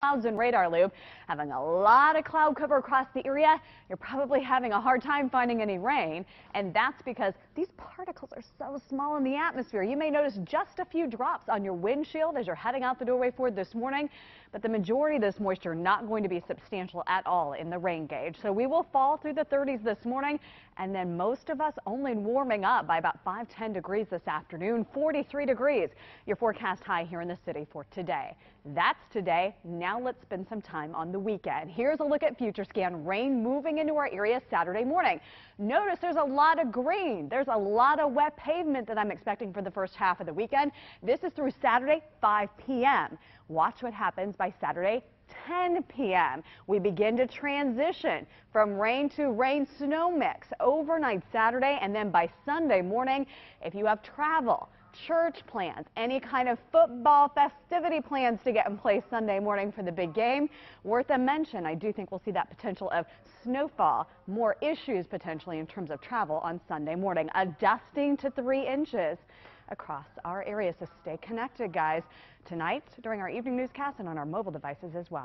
Clouds and radar loop having a lot of cloud cover across the area. You're probably having a hard time finding any rain, and that's because these particles are so small in the atmosphere. You may notice just a few drops on your windshield as you're heading out the doorway for this morning, but the majority of this moisture not going to be substantial at all in the rain gauge. So we will fall through the 30s this morning, and then most of us only warming up by about 5-10 degrees this afternoon. 43 degrees your forecast high here in the city for today. That's today. Now let's spend some time on the weekend. Here's a look at FutureScan. Rain moving into our area Saturday morning. Notice there's a lot of green. There's a lot of wet pavement that I'm expecting for the first half of the weekend. This is through Saturday 5 p.m. Watch what happens by Saturday 10 p.m. We begin to transition from rain to rain snow mix overnight Saturday, and then by Sunday morning, if you have travel, church plans, any kind of football festivity plans to get in place Sunday morning for the big game, worth a mention. I do think we'll see that potential of snowfall, more issues potentially in terms of travel on Sunday morning. A dusting to 3 inches across our area, so stay connected, guys, tonight during our evening newscast and on our mobile devices as well.